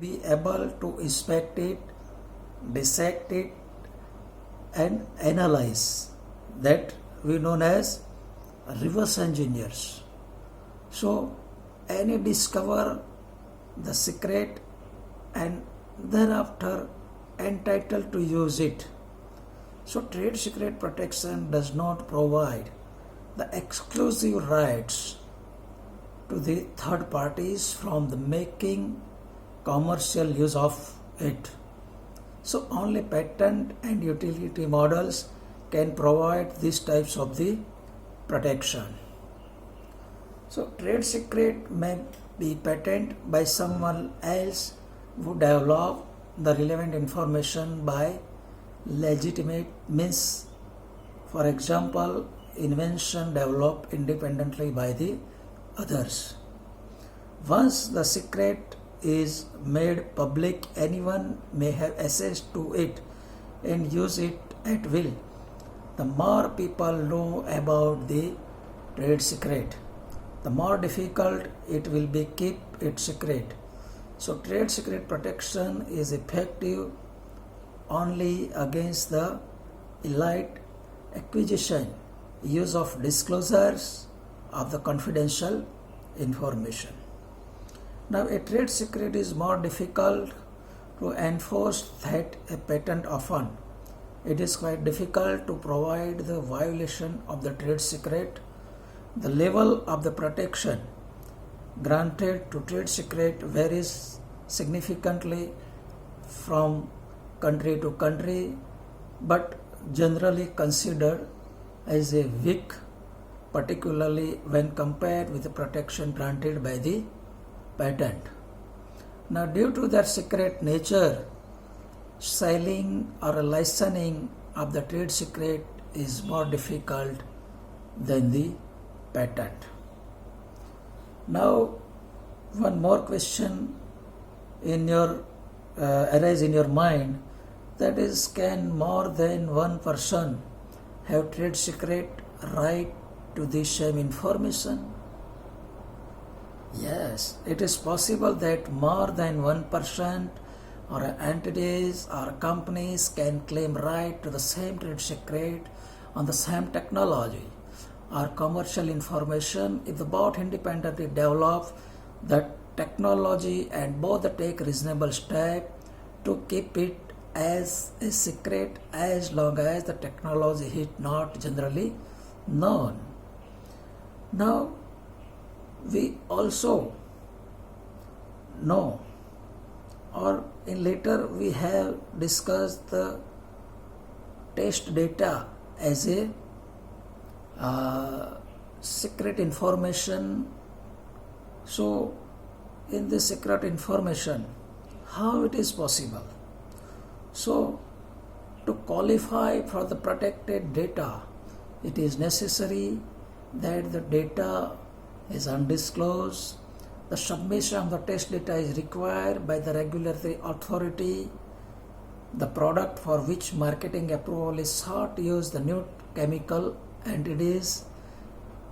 be able to inspect it, dissect it, and analyze. That we known as reverse engineers. So any discover the secret and thereafter entitled to use it. So trade secret protection does not provide the exclusive rights to the third parties from the making commercial use of it. So only patent and utility models can provide these types of the protection. So trade secret may be patented by someone else who develop the relevant information by legitimate means. For example, invention developed independently by the others. Once the secret is made public, anyone may have access to it and use it at will. The more people know about the trade secret, the more difficult it will be keep it secret. So trade secret protection is effective only against the illicit acquisition, use of disclosures of the confidential information. Now a trade secret is more difficult to enforce than a patent often. It is quite difficult to provide the violation of the trade secret. The level of the protection granted to trade secret varies significantly from country to country, but generally considered as a weak, particularly when compared with the protection granted by the patent. Now, due to their secret nature, selling or licensing of the trade secret is more difficult than the patent. Now, one more question in your arise in your mind, that is, can more than one person have trade secret right to the same information? Yes, it is possible that more than one person or entities or companies can claim right to the same trade secret on the same technology or commercial information if the both independently develop the technology and both take reasonable step to keep it as a secret as long as the technology is not generally known. Now, we also know, or in later we have discussed the test data as a secret information. So in this secret information, how it is possible? So to qualify for the protected data, it is necessary that the data is undisclosed. The submission of the test data is required by the regulatory authority. The product for which marketing approval is sought use the new chemical entities,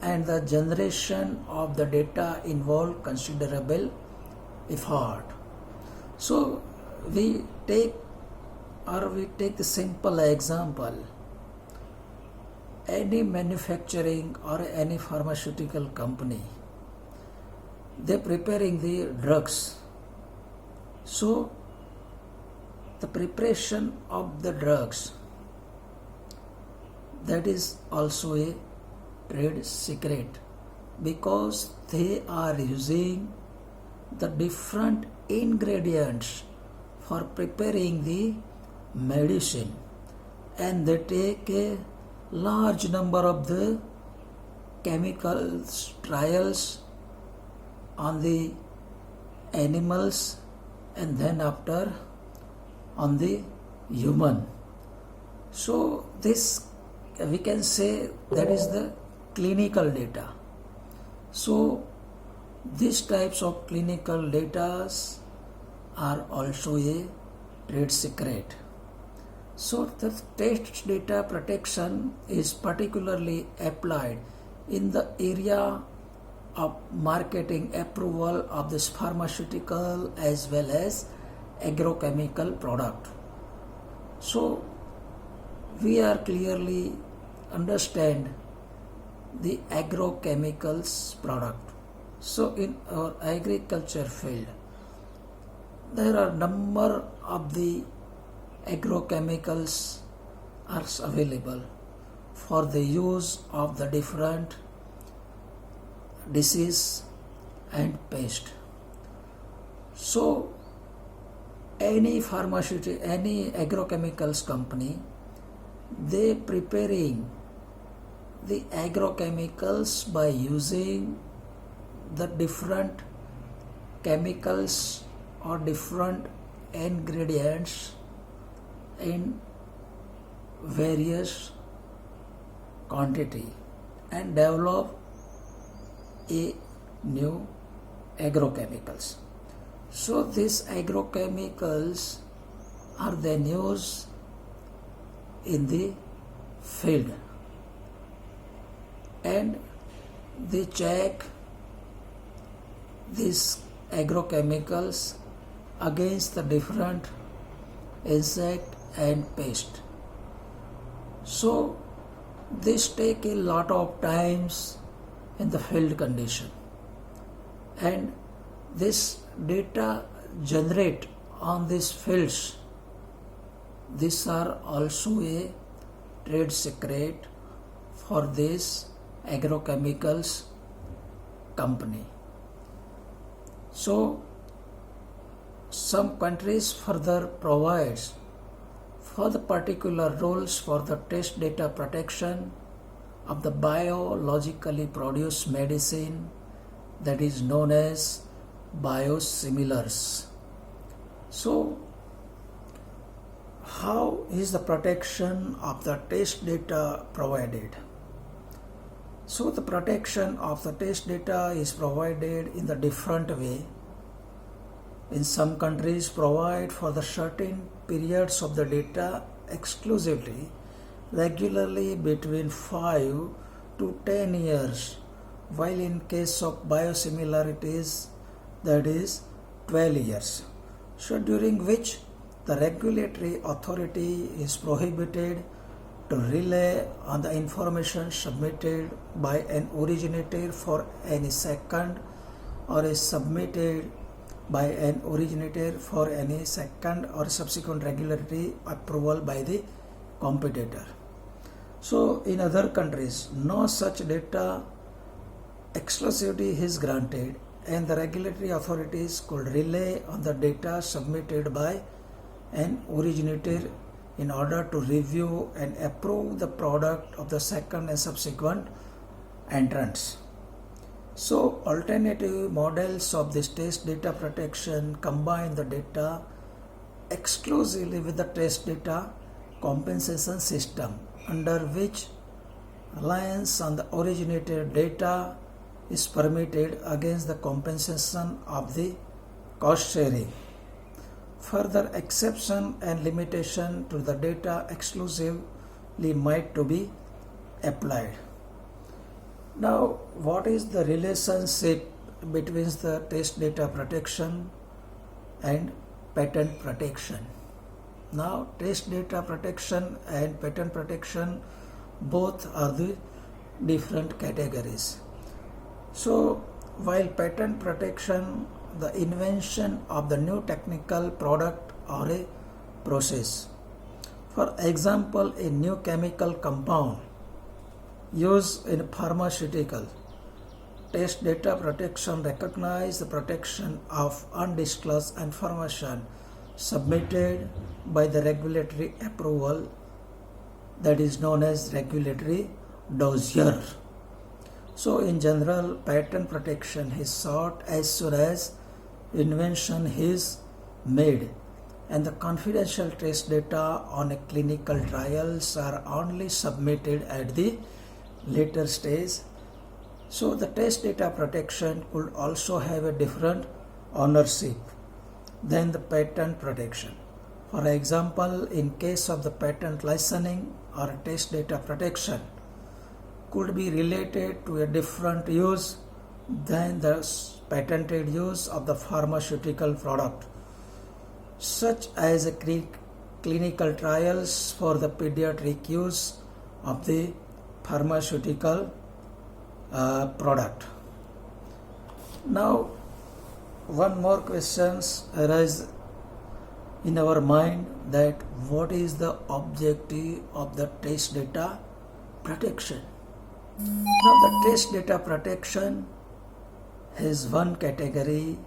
and the generation of the data involve considerable effort. So we take the simple example. Any manufacturing or any pharmaceutical company, they preparing the drugs. So the preparation of the drugs, that is also a trade secret, because they are using the different ingredients for preparing the medicine, and they take a large number of the chemicals trials on the animals and then after on the human. So this we can say that is the clinical data. So these types of clinical data are also a trade secret. So the test data protection is particularly applied in the area of marketing approval of this pharmaceutical as well as agrochemical product. So we are clearly understand the agrochemicals product. So in our agriculture field, there are number of the agrochemicals are available for the use of the different disease and pest. So any pharmaceutical, any agrochemicals company, they preparing the agrochemicals by using the different chemicals or different ingredients in various quantity and develop a new agrochemicals. So these agrochemicals are then used in the field, and they check these agrochemicals against the different insect and pest. So this take a lot of times in the field condition, and this data generate on these fields. These are also a trade secret for this agrochemicals company. So some countries further provides for the particular rules for the test data protection of the biologically produced medicine, that is known as biosimilars. So how is the protection of the test data provided? So the protection of the test data is provided in the different way. In some countries provide for the certain periods of the data exclusively, regularly between 5 to 10 years, while in case of biosimilarities, that is 12 years. So during which the regulatory authority is prohibited to rely on the information submitted by an originator for any second, or is submitted by an originator for any second or subsequent regulatory approval by the competitor. So in other countries, no such data exclusivity is granted, and the regulatory authorities could rely on the data submitted by an originator in order to review and approve the product of the second and subsequent entrants. So alternative models of this test data protection combine the data exclusively with the test data compensation system, under which reliance on the originator data is permitted against the compensation of the cost sharing. Further exception and limitation to the data exclusively might to be applied. Now, what is the relationship between the test data protection and patent protection? Now, test data protection and patent protection both are the different categories. So, while patent protection, the invention of the new technical product or a process. For example, a new chemical compound used in pharmaceutical. Test data protection recognizes the protection of undisclosed information submitted by the regulatory approval, that is known as regulatory dossier. So in general, patent protection is sought as soon as invention is made, and the confidential test data on a clinical trials are only submitted at the later stage. So the test data protection could also have a different ownership than the patent protection. For example, in case of the patent licensing or test data protection could be related to a different use than the patented use of the pharmaceutical product. such as clinical trials for the pediatric use of the pharmaceutical product. Now, one more questions arise in our mind, that what is the objective of the test data protection? Now, the test data protection has one category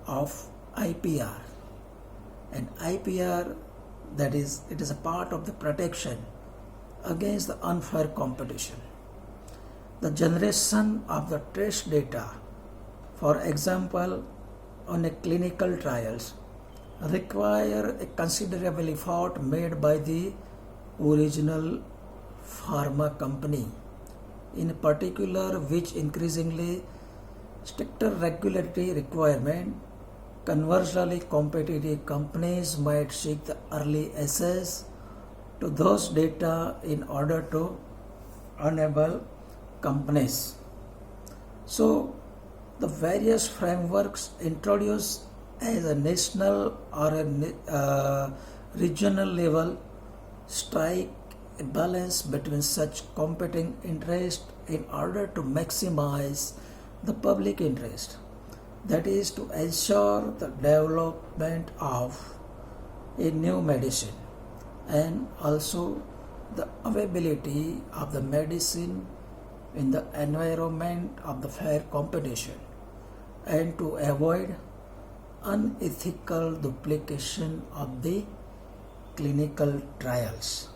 of IPR, and IPR, that is, it is a part of the protection against the unfair competition. The generation of the test data, for example, on a clinical trials, require a considerable effort made by the original pharma company, in particular, which increasingly stricter regulatory requirement. Conversely, competitive companies might seek the early access to those data in order to enable companies. So, the various frameworks introduced as a national or a regional level strike a balance between such competing interests in order to maximize the public interest, that is, to ensure the development of a new medicine and also the availability of the medicine in the environment of the fair competition, and to avoid unethical duplication of the clinical trials.